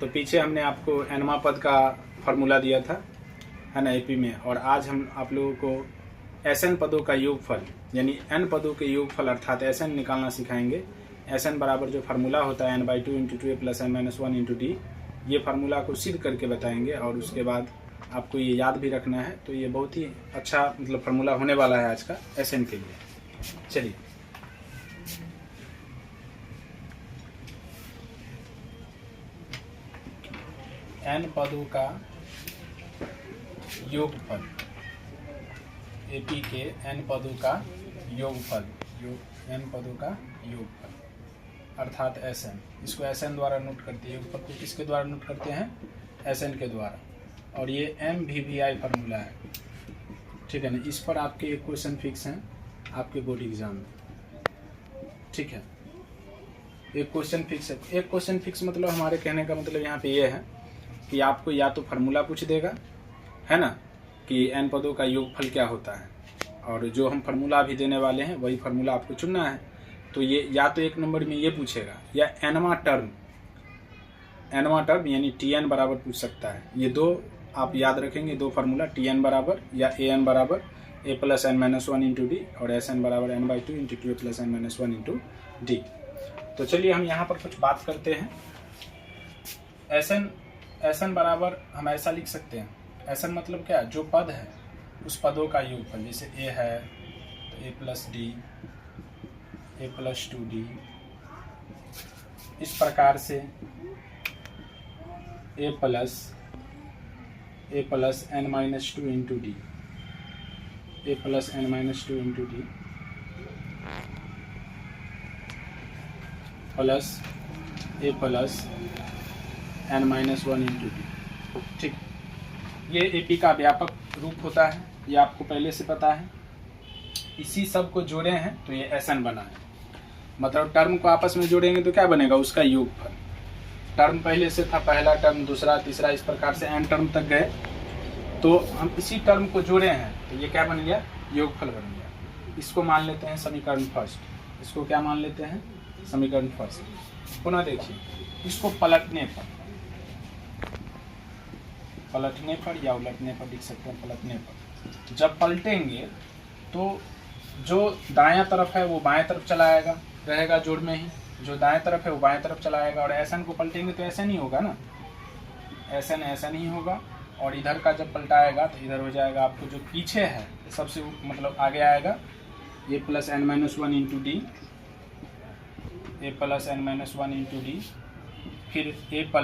तो पीछे हमने आपको एनमा पद का फार्मूला दिया था, है ना, एपी में। और आज हम आप लोगों को एसएन पदों का योगफल यानी एन पदों के योगफल अर्थात एसएन निकालना सिखाएंगे। एसएन बराबर जो फार्मूला होता है n/2 × 2a + n - 1 × d, ये फार्मूला को सिद्ध करके बताएंगे। और उसके बाद आपको ये याद भी रखना है। तो ये बहुत ही अच्छा मतलब फार्मूला होने वाला है आज का एसएन के लिए। चलिए, एन पदों का योगफल, एपी के एन पदों का योगफल, एन पदों का योगफल अर्थात एसएन। इसको एसएन द्वारा नोट करते हैं। योगफल को किसके द्वारा नोट करते हैं? एसएन के द्वारा। और ये MVVI फार्मूला है, ठीक है ना। इस पर आपके एक क्वेश्चन फिक्स हैं आपके बोर्ड एग्जाम में, ठीक है। एक क्वेश्चन फिक्स है। एक क्वेश्चन फिक्स मतलब हमारे कहने का मतलब यहाँ पे ये है कि आपको या तो फार्मूला पूछ देगा, है ना, कि एन पदों का योगफल क्या होता है, और जो हम फार्मूला अभी देने वाले हैं वही फार्मूला आपको चुनना है। तो ये या तो एक नंबर में ये पूछेगा या एनवा टर्म यानी TN बराबर पूछ सकता है। ये दो आप याद रखेंगे, दो फार्मूला, TN बराबर या AN बराबर a + n - 1 × d और SN बराबर n/2 × 2a + n - 1 × d। तो चलिए हम यहाँ पर कुछ बात करते हैं। SN बराबर हम ऐसा लिख सकते हैं। SN मतलब क्या? जो पद है उस पदों का योगफल। जैसे a है तो a + d, a + 2d, इस प्रकार से a + n - 2 × d, a + n - 2 × d plus a + n - 1 × d, ठीक। ये एपी का व्यापक रूप होता है, ये आपको पहले से पता है। इसी सब को जोड़े हैं तो ये एसएन बना है। मतलब टर्म को आपस में जोड़ेंगे तो क्या बनेगा? उसका योगफल। टर्म पहले से था, पहला टर्म, दूसरा, तीसरा, इस प्रकार से एन टर्म तक गए। तो हम इसी टर्म को जोड़े हैं तो ये क्या बन गया? योगफल बन गया। इसको मान लेते हैं समीकरण फर्स्ट। इसको क्या मान लेते हैं? समीकरण फर्स्ट। पुनः देखिए, इसको पलटने पर या उलटने पर लिख सकते हैं। पलटने पर जब पलटेंगे तो जो दायां तरफ है वो बाएं तरफ चला आएगा, रहेगा जोड़ में ही। जो दाएं तरफ है वो बाएं तरफ चला आएगा। और एसएन को पलटेंगे तो ऐसा नहीं होगा ना, एसएन ही होगा। और इधर का जब पलटाएगा तो इधर हो जाएगा आपको जो पीछे है सबसे मतलब आगे आएगा a + n - 1 × d, a + n - 1 × d, फिर a +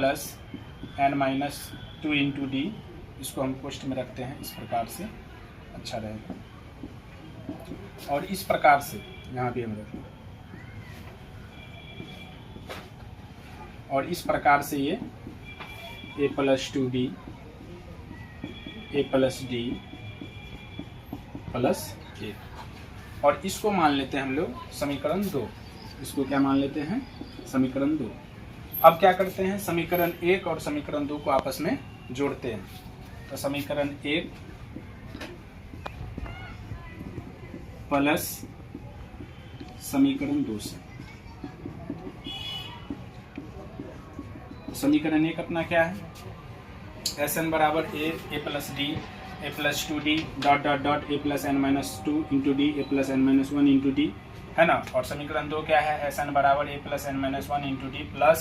n - 2 × d। इसको हम पोस्ट में रखते हैं, इस प्रकार से अच्छा रहेगा। और इस प्रकार से यहाँ भी हम रखें, और इस प्रकार से ये a + 2d, a + d + a। और इसको मान लेते हैं हम लोग समीकरण 2। इसको क्या मान लेते हैं? समीकरण 2। अब क्या करते हैं? समीकरण 1 और समीकरण 2 को आपस में जोड़ते हैं। तो समीकरण 1 प्लस समीकरण 2 से, समीकरण 1 अपना क्या है? SN बराबर a + d, a + 2d dot dot dot a + n - 2 × d, a + n - 1 × d, है ना। और समीकरण 2 क्या है? SN बराबर a + n - 1 × d plus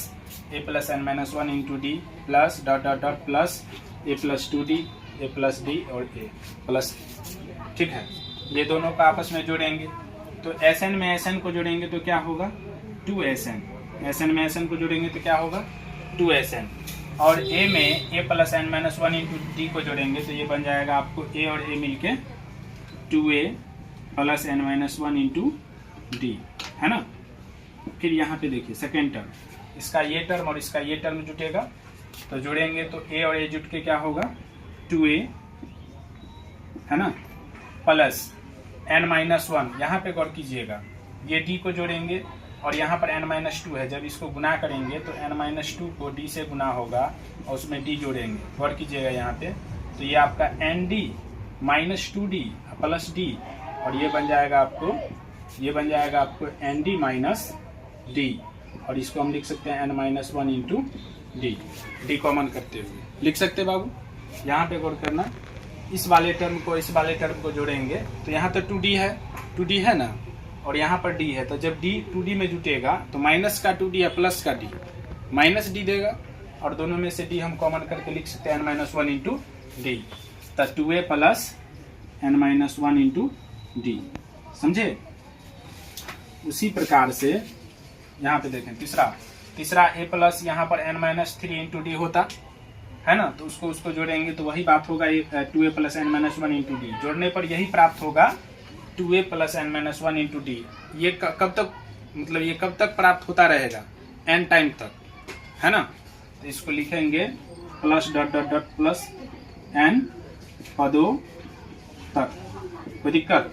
a + n - 1 × d plus dot dot dot plus a + 2d, a + d और a plus, ठीक है। ये दोनों का आपस में जोड़ेंगे तो SN में SN को जोड़ेंगे तो क्या होगा? 2SN। SN में SN को जोड़ेंगे तो क्या होगा? 2SN। और a में a + n - 1 × d को जोड़ेंगे तो ये बन जाएगा आपको a और a मिलके 2a + n - 1 × d, है ना। फिर यहाँ पे देखिए सेकेंड टर्म, इसका ये टर्म और इसका ये टर्म जुटेगा तो जोड़ेंगे तो a और a जुट के क्या होगा? 2a, है ना, प्लस n - 1। यहाँ पे गौर कीजिएगा, ये d को जोड़ेंगे और यहाँ पर n - 2 है। जब इसको गुना करेंगे तो n - 2 को d से गुना होगा और उसमें d जोड़ेंगे। गौर कीजिएगा यहाँ पे, तो ये आपका nd - 2d प्लस d, और ये बन जाएगा आपको nd - d, और इसको हम लिख सकते हैं n - 1 × डी कॉमन करते हुए लिख सकते बाबू। यहाँ पे गौर करना, इस वाले टर्म को इस वाले टर्म को जोड़ेंगे तो यहाँ तो 2D है ना, और यहाँ पर D है, तो जब D 2D में जुटेगा तो माइनस का 2D या प्लस का D, माइनस D देगा, और दोनों में से D हम कॉमन करके लिख सकते हैं n-1 इंटू डी, तो 2a plus n-1 into D. समझे? उसी प्रकार से यहाँ पे देखें तीसरा a प्लस यहाँ पर n-3 इंटू डी होता है ना, तो उसको जोड़ेंगे तो वही बात होगा 2a plus n-1 into D. जोड़ने पर यही प्राप्त होगा 2a plus n-1 into D. ये कब तक, मतलब ये कब तक प्राप्त होता रहेगा? n टाइम तक, है ना। तो इसको लिखेंगे plus dot dot dot plus n पदों तक। कोई दिक्कत?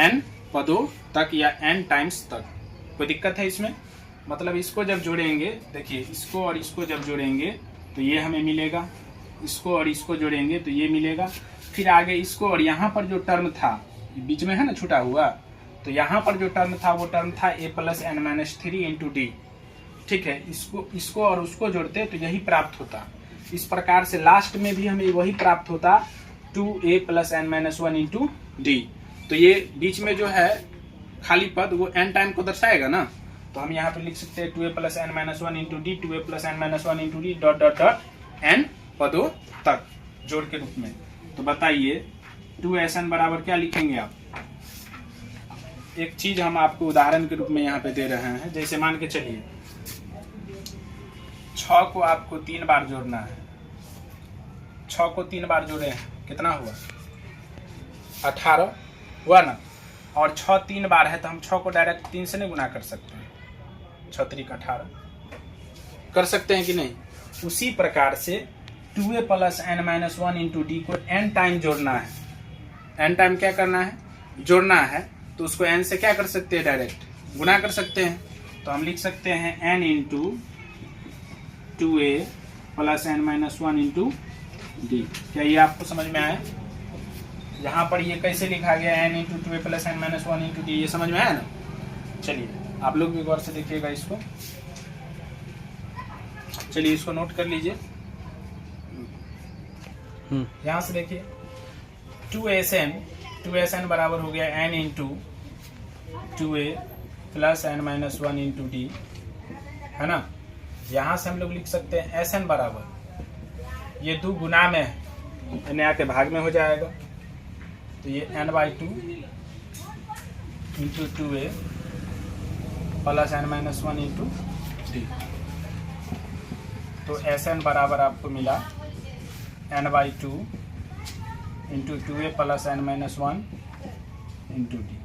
n पदों तक या n टाइम्स तक, कोई दिक्कत है इसमें? मतलब इसको जब जोड़ेंगे, देखिए इसको और इसको जब जोड़ेंगे तो ये हमें मिलेगा, इसको और इसको जोड़ेंगे तो ये मिलेगा। फिर आगे इसको और यहाँ पर जो टर्म था बीच में है ना छूटा हुआ, तो यहाँ पर जो टर्म था वो टर्म था a plus n-3 into D. ठीक है, इसको और उसको जोड़ते तो यही प्राप्त होता। इस प्रकार से लास्ट में भी हमें वही प्राप्त होता 2a plus n-1 into D. तो ये बीच में जो है खाली पद वो n टाइम को दर्शाएगा ना, तो हम यहाँ पे लिख सकते हैं 2a plus n-1 into D, 2a plus n-1 into D dot dot dot n पदों तक जोड़ के रूप में। तो बताइए 2SN बराबर क्या लिखेंगे आप? एक चीज हम आपको उदाहरण के रूप में यहाँ पे दे रहे हैं। जैसे मान के चलिए 6 को आपको 3 बार जोड़ना है, 6 को 3 बार जोड़े हैं, कितना हुआ? 18 हुआ ना। और 6 3 बार है तो हम 6 को डायरेक्ट 3 से नहीं गुना कर सकते हैं, 6 3 18 कर सकते हैं कि नहीं? उसी प्रकार से 2a plus n-1 into D को n टाइम जोड़ना है। n टाइम क्या करना है? जोड़ना है। तो उसको n से क्या कर सकते हैं? डायरेक्ट गुना कर सकते हैं। तो हम लिख सकते हैं n into 2a plus n-1 into D. क्या ये आपको समझ में आया? यहाँ पर ये कैसे लिखा गया n into 2a plus n-1 into D, ये समझ में आया ना? चलिए आप लोग भी गौर से देखिएगा इसको। चलिए इसको नोट कर लीजिए। यहाँ से देखिए 2SN बराबर हो गया n into 2a plus n-1 into D, है ना। यहाँ से हम लोग लिख सकते हैं SN बराबर, ये 2 गुना में है, n आके भाग में हो जाएगा, तो ये n/2 into 2a plus n-1 into D. तो SN बराबर आपको मिला n/2 into 2a plus n-1 into D.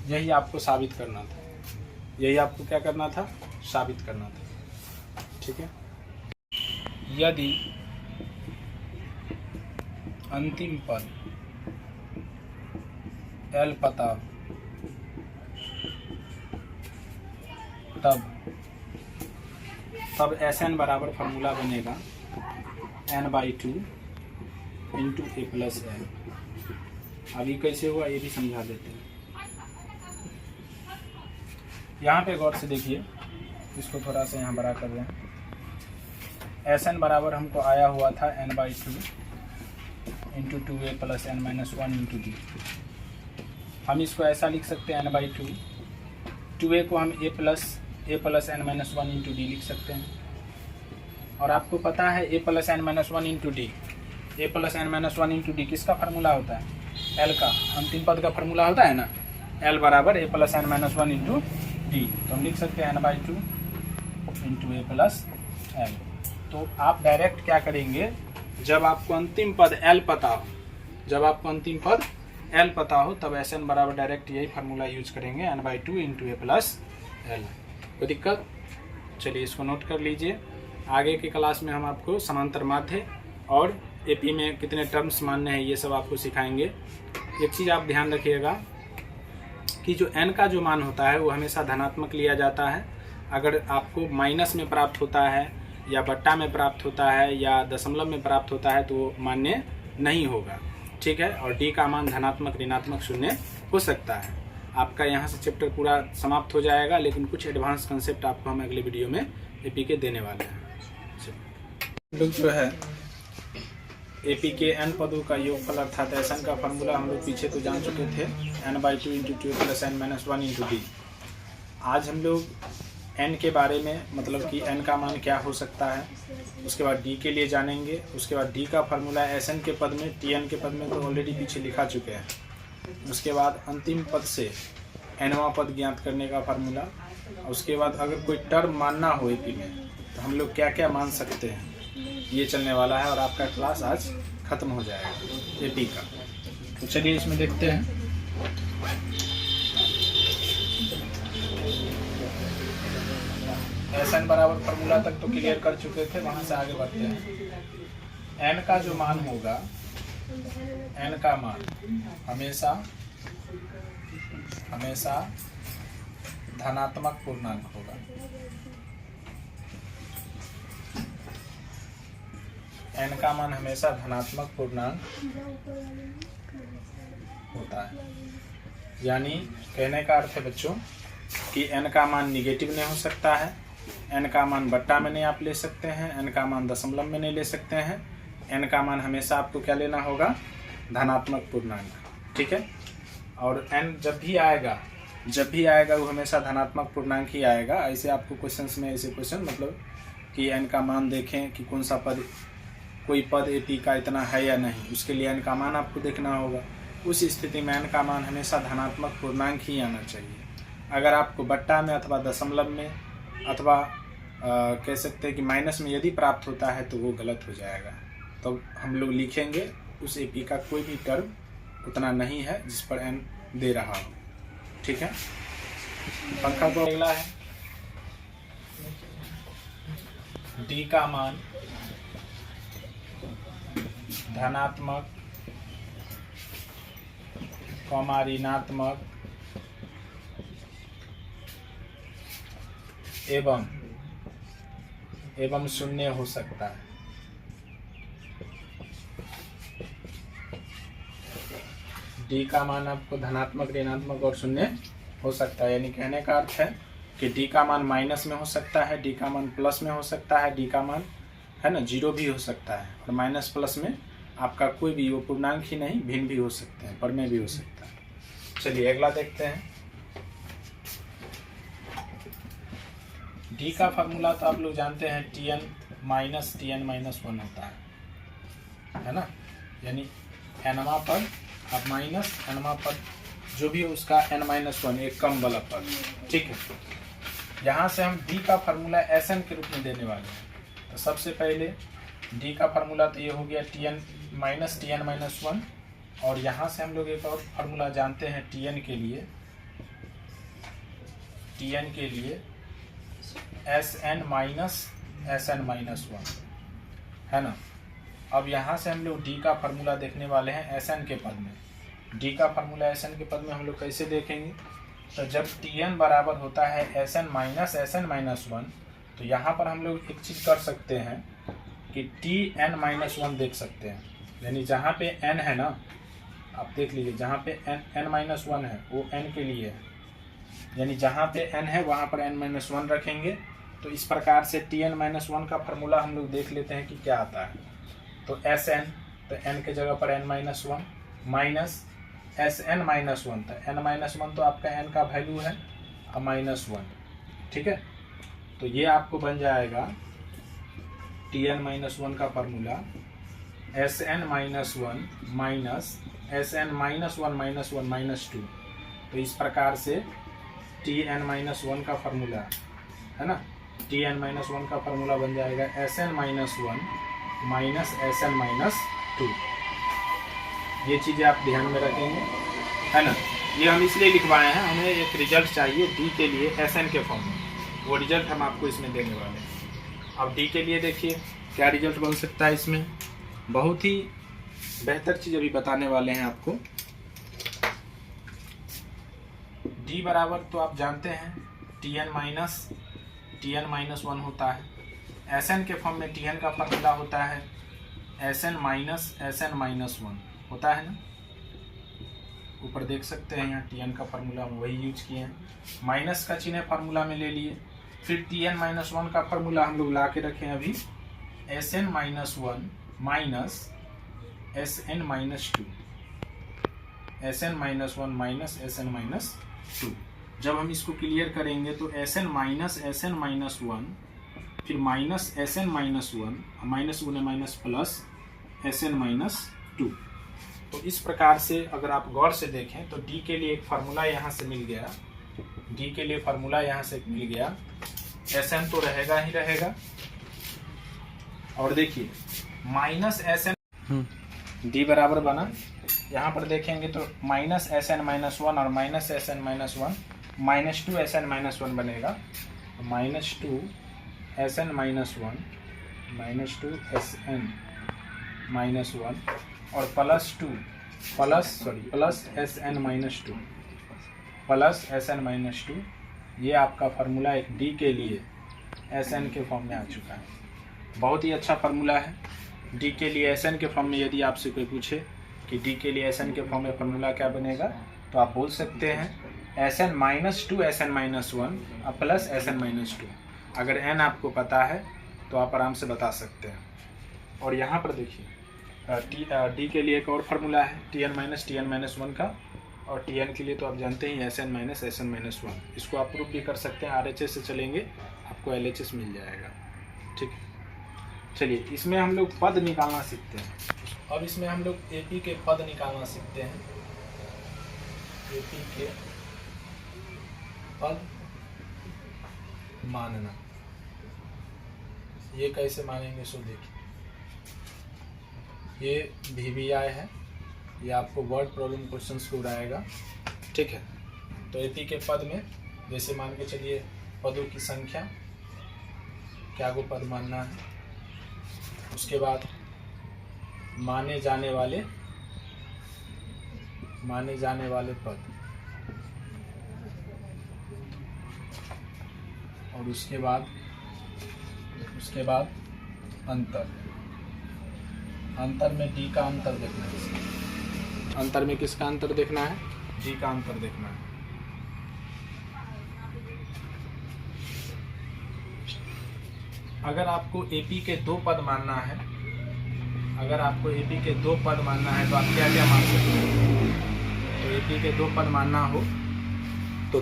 यही आपको साबित करना था, यही आपको क्या करना था? साबित करना था। ठीक है। यदि अंतिम पद L पता तब SN बराबर फार्मूला बनेगा n/2 into a plus l। अभी कैसे हुआ ये भी समझा देते हैं। यहाँ पे गौर से देखिए, इसको थोड़ा सा यहाँ बड़ा कर रहे हैं। SN बराबर हमको आया हुआ था n/2 into 2a plus n-1 into D. हम इसको ऐसा लिख सकते हैं n/2, 2a को हम a plus n-1 into D लिख सकते हैं। और आपको पता है a plus n-1 into D, a plus n-1 into D किसका फार्मूला होता है? L का, अंतिम पद का फार्मूला होता है ना, L बराबर a plus n-1 into D. तो हम लिख सकते हैं n/2 into a plus l। तो आप डायरेक्ट क्या करेंगे, जब आपको अंतिम पद L पता हो, जब आपको अंतिम पद L पता हो तब SN बराबर डायरेक्ट यही फार्मूला यूज करेंगे n/2 into a plus l। कोई दिक्कत? चलिए इसको नोट कर लीजिए। आगे की क्लास में हम आपको समांतर माध्य और एपी में कितने टर्म्स मानने हैं ये सब आपको सिखाएंगे। एक चीज़ आप ध्यान रखिएगा कि जो n का जो मान होता है वो हमेशा धनात्मक लिया जाता है। अगर आपको माइनस में प्राप्त होता है या बट्टा में प्राप्त होता है या दशमलव में प्राप्त होता है तो मान्य नहीं होगा। ठीक है। और d का मान धनात्मक, ऋणात्मक, शून्य हो सकता है। आपका यहाँ से चैप्टर पूरा समाप्त हो जाएगा, लेकिन कुछ एडवांस कंसेप्ट आपको हम अगले वीडियो में एपी के देने वाले हैं। हम लोग जो है एपी के n पदों का योगफल अर्थात एसएन का फॉर्मूला हम लोग पीछे तो जान चुके थे, n/2 × 2 + n-1 × d। आज हम लोग n के बारे में, मतलब कि n का मान क्या हो सकता है, उसके बाद d के लिए जानेंगे। उसके बाद d का फार्मूला एसएन के पद में, tn के पद में तो ऑलरेडी पीछे लिखा चुके हैं। उसके बाद अंतिम पद से nवां पद ज्ञात करने का फार्मूला। उसके बाद अगर कोई टर्म मानना हो एपी में तो हम लोग क्या क्या मान सकते हैं, ये चलने वाला है और आपका क्लास आज खत्म हो जाएगा एपी का। तो चलिए इसमें देखते हैं। एसएन बराबर फार्मूला तक तो क्लियर कर चुके थे, वहां से आगे बढ़ते हैं। एन का जो मान होगा, एन का मान हमेशा धनात्मक पूर्णांक होगा। एन का मान हमेशा धनात्मक पूर्णांक होता है। यानी कहने का अर्थ है बच्चों कि एन का मान निगेटिव नहीं हो सकता है, एन का मान बट्टा में नहीं आप ले सकते हैं, एन का मान दशमलव में नहीं ले सकते हैं। एन का मान हमेशा आपको क्या लेना होगा, धनात्मक पूर्णांक, ठीक है। और एन जब भी आएगा वो हमेशा धनात्मक पूर्णांक ही आएगा। ऐसे आपको क्वेश्चंस में ऐसे क्वेश्चन, मतलब कि एन का मान देखें कि कौन सा पद, कोई पद एपी का इतना है या नहीं, उसके लिए एन का मान आपको देखना होगा। उस स्थिति में एन का मान हमेशा धनात्मक पूर्णांक ही आना चाहिए। अगर आपको बट्टा में अथवा दशमलव में अथवा कह सकते हैं कि माइनस में यदि प्राप्त होता है तो वो गलत हो जाएगा। तो हम लोग लिखेंगे उस एपी का कोई भी टर्म उतना नहीं है जिस पर एन दे रहा हो, ठीक है। पंखा को अगला है डी का मान धनात्मक, ऋणात्मक एवं शून्य हो सकता है। डी का मान आपको धनात्मक, ऋणात्मक और शून्य हो सकता है। यानी कहने का अर्थ है कि डी का मान माइनस में हो सकता है, डी का मान प्लस में हो सकता है, डी का मान है ना 0 भी हो सकता है, और माइनस प्लस में आपका कोई भी, वो पूर्णांक ही नहीं भिन्न भी हो सकते हैं, परमेय भी हो सकता है। चलिए अगला देखते हैं। डी का फार्मूला तो आप लोग जानते हैं, Tn-1 होता है ना। यानी nवां पद अब माइनस nवां पद जो भी उसका n-1 एक कम वाला पद, ठीक है। यहाँ से हम डी का फार्मूला एसएन के रूप में देने वाले हैं। तो सबसे पहले डी का फार्मूला तो ये हो गया Tn-1, और यहाँ से हम लोग एक और फार्मूला जानते हैं Tn के लिए Sn-1 है ना। अब यहाँ से हम लोग डी का फार्मूला देखने वाले हैं एसएन के पद में। डी का फार्मूला एसएन के पद में हम लोग कैसे देखेंगे, तो जब Tn बराबर होता है Sn-1, तो यहाँ पर हम लोग एक चीज़ कर सकते हैं कि Tn-1 देख सकते हैं। यानी जहाँ पे n है ना, आप देख लीजिए, जहाँ पे n-1 है वो n के लिए है। यानी जहाँ पे n है वहाँ पर n-1 रखेंगे। तो इस प्रकार से Tn-1 का फार्मूला हम लोग देख लेते हैं कि क्या आता है। तो Sn, तो n के जगह पर n-1 माइनस Sn-1, तो n-1 तो आपका n का वैल्यू है -1, ठीक है। तो ये आपको बन जाएगा Tn-1 का फार्मूला Sn-1 माइनस Sn-1 -2। तो इस प्रकार से Tn-1 का फार्मूला है ना, Tn-1 का फार्मूला बन जाएगा Sn-1 माइनस Sn-2। ये चीज़ें आप ध्यान में रखेंगे, है ना। ये हम इसलिए लिखवाए हैं, हमें एक रिजल्ट चाहिए डी के लिए Sn के फॉर्म में, वो रिजल्ट हम आपको इसमें देने वाले हैं। अब डी के लिए देखिए क्या रिजल्ट बन सकता है। इसमें बहुत ही बेहतर चीज़ अभी बताने वाले हैं आपको। डी बराबर तो आप जानते हैं Tn-1 होता है। Sn के फॉर्म में Tn का फार्मूला होता है Sn-1 होता है ना। ऊपर देख सकते हैं यहाँ Tn का फार्मूला हम वही यूज किए हैं, माइनस का चिन्ह फार्मूला में ले लिए। फिर Tn-1 का फार्मूला हम लोग ला के रखें अभी, Sn-1 minus Sn-2, Sn-1 minus Sn-2। जब हम इसको क्लियर करेंगे तो Sn माइनस Sn-1 फिर माइनस Sn-1 माइनस गुने माइनस प्लस Sn-2। तो इस प्रकार से अगर आप गौर से देखें तो D के लिए एक फार्मूला यहाँ से मिल गया, D के लिए फार्मूला यहाँ से मिल गया। Sn तो रहेगा ही रहेगा, और देखिए माइनस Sn D बराबर बना, यहाँ पर देखेंगे तो माइनस Sn-1 और माइनस Sn-1 माइनस 2 Sn-1 बनेगा, माइनस 2 Sn-1 माइनस 2 Sn-1 और प्लस Sn-2 प्लस Sn-2। ये आपका फार्मूला एक D के लिए Sn के फॉर्म में आ चुका है। बहुत ही अच्छा फार्मूला है D के लिए Sn के फॉर्म में। यदि आपसे कोई पूछे कि D के लिए Sn के फॉर्म में फार्मूला क्या बनेगा, तो आप बोल सकते हैं Sn-2 Sn-1 प्लस Sn-2। अगर n आपको पता है तो आप आराम से बता सकते हैं। और यहाँ पर देखिए D के लिए एक और फार्मूला है Tn-1 का, और Tn के लिए तो आप जानते हैं Sn-1। इसको आप प्रूफ भी कर सकते हैं, RHS से चलेंगे आपको LHS मिल जाएगा। ठीक है, चलिए इसमें हम लोग पद निकालना सीखते हैं। अब इसमें हम लोग AP के पद निकालना सीखते हैं। AP के पद मानना, ये कैसे मानेंगे सो देखिए। ये VBI है, ये आपको वर्ड प्रॉब्लम क्वेश्चंस को उड़ाएगा। ठीक है, तो AP के पद में जैसे मान के चलिए पदों की संख्या, क्या को पद मानना है, उसके बाद माने जाने वाले पद, और उसके बाद अंतर में D का अंतर देखना है। अंतर में किसका अंतर देखना है? D का अंतर देखना है। अगर आपको AP के 2 पद मानना है, तो आप क्या क्या मान सकते हैं? तो AP के 2 पद मानना हो तो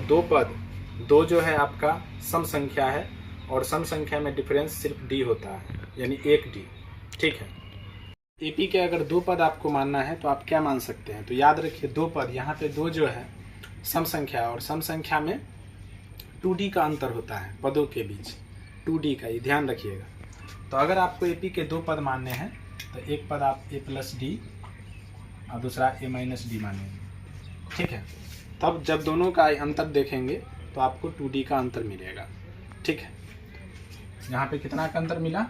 2 जो है आपका सम संख्या है, और सम संख्या में डिफरेंस सिर्फ D होता है, यानी 1 D। ठीक है, AP के अगर 2 पद आपको मानना है तो आप क्या मान सकते हैं? तो याद रखिए 2 पद, यहाँ पे 2 जो है सम संख्या, और सम संख्या में 2D का अंतर होता है पदों के बीच, 2D का, ये ध्यान रखिएगा। तो अगर आपको AP के 2 पद मानने हैं तो एक पद आप A प्लस D और दूसरा A माइनस D मानेंगे। ठीक है, तब जब दोनों का अंतर देखेंगे तो आपको 2D का अंतर मिलेगा। ठीक है, यहाँ पे कितना का अंतर मिला?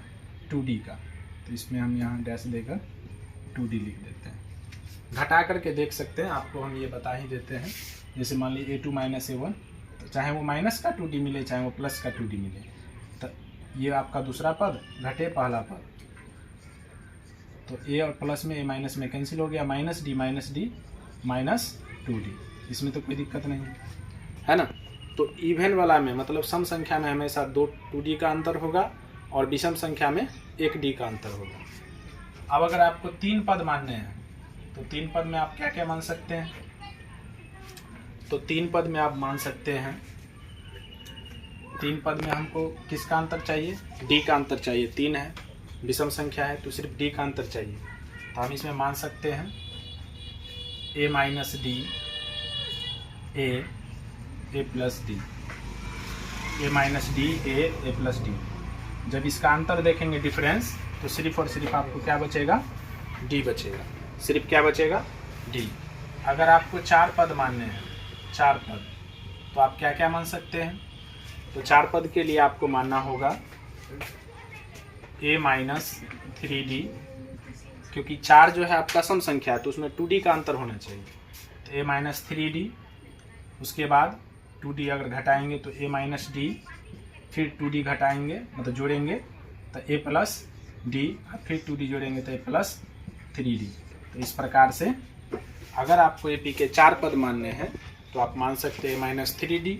2D का, तो इसमें हम यहाँ डैश देकर 2D लिख देते हैं। घटा करके देख सकते हैं, आपको हम ये बता ही देते हैं। जैसे मान लीजिए A2 माइनस A1, तो चाहे वो माइनस का 2D मिले चाहे वो प्लस का 2D मिले, तो ये आपका दूसरा पद घटे पहला पद, तो A और प्लस में A माइनस में कैंसिल हो गया, माइनस D माइनस 2D, इसमें तो कोई दिक्कत नहीं है ना। तो इवन वाला में मतलब सम संख्या में हमेशा 2D का अंतर होगा और विषम संख्या में 1D का अंतर होगा। अब अगर आपको 3 पद मानने हैं तो 3 पद में आप क्या क्या मान सकते हैं? तो 3 पद में आप मान सकते हैं, 3 पद में हमको किसका अंतर चाहिए? D का अंतर चाहिए। 3 है, विषम संख्या है, तो सिर्फ D का अंतर चाहिए। तो हम इसमें मान सकते हैं A minus D, A plus D, A minus D, A plus D। जब इसका अंतर देखेंगे डिफरेंस, तो सिर्फ और सिर्फ आपको क्या बचेगा? D बचेगा। सिर्फ क्या बचेगा? D। अगर आपको 4 पद मानने हैं, 4 पद, तो आप क्या क्या मान सकते हैं? तो 4 पद के लिए आपको मानना होगा A माइनस 3D, क्योंकि 4 जो है आपका सम संख्या है तो उसमें 2D का अंतर होना चाहिए। तो A माइनस 3D, उसके बाद 2D अगर घटाएंगे तो A माइनस D, फिर 2D घटाएंगे मतलब जोड़ेंगे तो A प्लस D, फिर 2D जोड़ेंगे तो A प्लस 3D। तो इस प्रकार से अगर आपको AP के 4 पद मानने हैं तो आप मान सकते हैं -3D,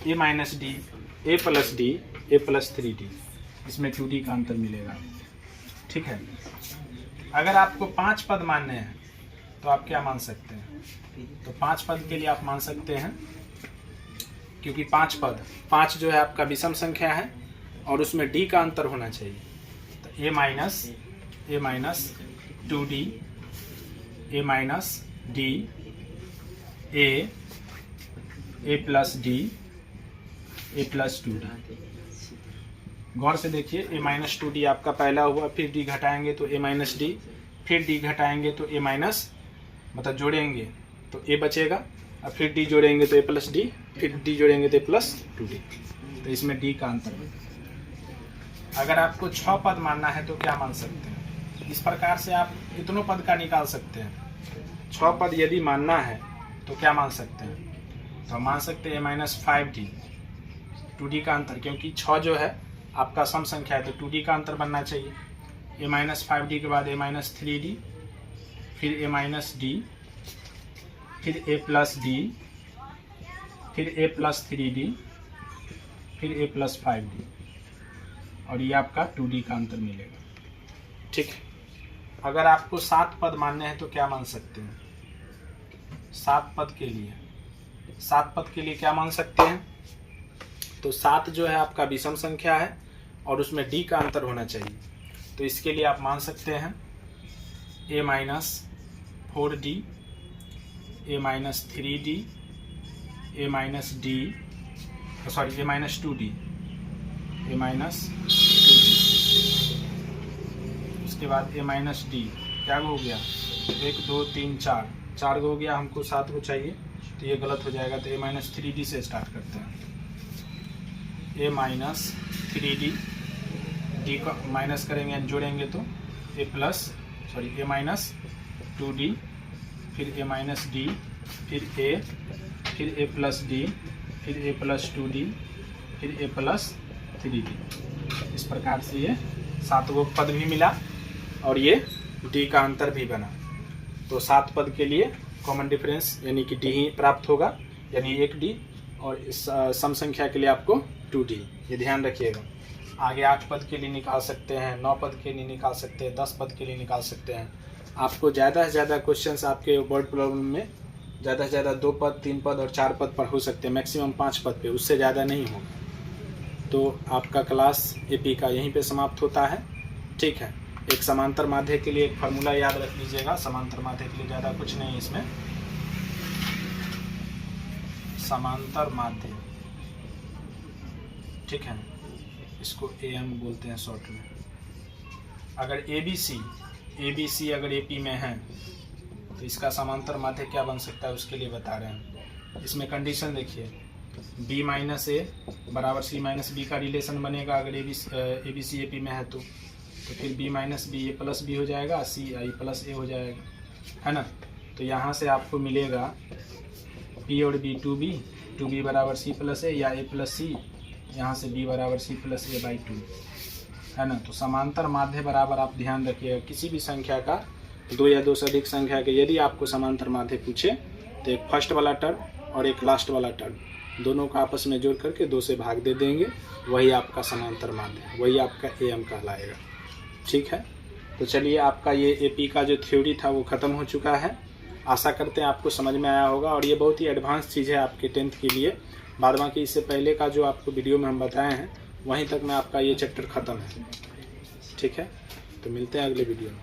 A-D, A+D, A+3D, इसमें 2D का अंतर मिलेगा। ठीक है। अगर आपको 5 पद मानने हैं तो आप क्या मान सकते हैं? तो 5 पद के लिए आप मान सकते हैं, क्योंकि 5 जो है आपका विषम संख्या है और उसमें D का अंतर होना चाहिए। तो A-2D, A-D, A+D, A+2D। गौर से देखिए, A-2D आपका पहला हुआ, फिर D घटाएंगे तो A-D, फिर D घटाएंगे तो A- मतलब जोड़ेंगे तो A बचेगा, और फिर D जोड़ेंगे तो A+D, फिर D जोड़ेंगे तो A+2D। तो इसमें D का अंतर है। अगर आपको 6 पद मानना है तो क्या मान सकते हैं? इस प्रकार से आप कितनों पद का निकाल सकते हैं? 6 पद यदि मानना है तो क्या मान सकते हैं? तो मान सकते हैं A-5D, 2D का अंतर, क्योंकि 6 जो है आपका सम संख्या है तो 2D का अंतर बनना चाहिए। A-5D के बाद A-3D, फिर A-D, फिर A+D, फिर A+3D, फिर A+5D, और ये आपका 2D का अंतर मिलेगा। ठीक है। अगर आपको 7 पद मानने हैं तो क्या मान सकते हैं? 7 पद के लिए क्या मान सकते हैं? तो 7 जो है आपका विषम संख्या है और उसमें D का अंतर होना चाहिए। तो इसके लिए आप मान सकते हैं A-4D, A-3D, A-2D, उसके बाद A-D क्या हो गया? 1 2 3 4 हो गया, हमको 7 को चाहिए तो ये गलत हो जाएगा। तो A-3D से स्टार्ट करते हैं। A-3D, D को माइनस करेंगे, जोड़ेंगे तो A-2D, फिर A-D, फिर A, फिर A+D, फिर A+2D, फिर A+3D। इस प्रकार से ये 7 गो पद भी मिला और ये D का अंतर भी बना। तो 7 पद के लिए कॉमन डिफरेंस यानी कि D ही प्राप्त होगा, यानी 1D, और इस सम संख्या के लिए आपको 2D। ये ध्यान रखिएगा। आगे 8 पद के लिए निकाल सकते हैं, 9 पद के लिए निकाल सकते हैं, 10 पद के लिए निकाल सकते हैं। आपको ज़्यादा से ज़्यादा क्वेश्चंस आपके वर्ड प्रॉब्लम में ज़्यादा से ज़्यादा 2 पद, 3 पद और 4 पद पर हो सकते हैं, मैक्सिमम 5 पद पे, उससे ज़्यादा नहीं होगा। तो आपका क्लास AP का यहीं पे समाप्त होता है। ठीक है। एक समांतर माध्य के लिए एक फार्मूला याद रख लीजिएगा। समांतर माध्य के लिए ज़्यादा कुछ नहीं है इसमें। समांतर माध्य, ठीक है, इसको AM बोलते हैं शॉर्ट में। अगर ABC अगर AP में है तो इसका समांतर माध्य क्या बन सकता है, उसके लिए बता रहे हैं। इसमें कंडीशन देखिए, B - A बराबर C - B का रिलेशन बनेगा। अगर ABC AP में है तो फिर B - B A+B हो जाएगा, C I+A हो जाएगा, है ना। तो यहाँ से आपको मिलेगा P और B 2B बराबर C+A या A+C, यहाँ से B बराबर C+A/2, है ना। तो समांतर माध्य बराबर, आप ध्यान रखिएगा, किसी भी संख्या का 2 या 2 से अधिक संख्या के यदि आपको समांतर माध्य पूछे तो एक फर्स्ट वाला टर्म और एक लास्ट वाला टर्म दोनों को आपस में जोड़ करके 2 से भाग दे देंगे, वही आपका समांतर माध्य, वही आपका AM कहलाएगा। ठीक है। तो चलिए, आपका ये AP का जो थ्योरी था वो ख़त्म हो चुका है। आशा करते हैं आपको समझ में आया होगा, और ये बहुत ही एडवांस चीज़ है आपके 10th के लिए। बाद बाकी इससे पहले का जो आपको वीडियो में हम बताए हैं वहीं तक में आपका ये चैप्टर ख़त्म है। ठीक है। तो मिलते हैं अगले वीडियो में।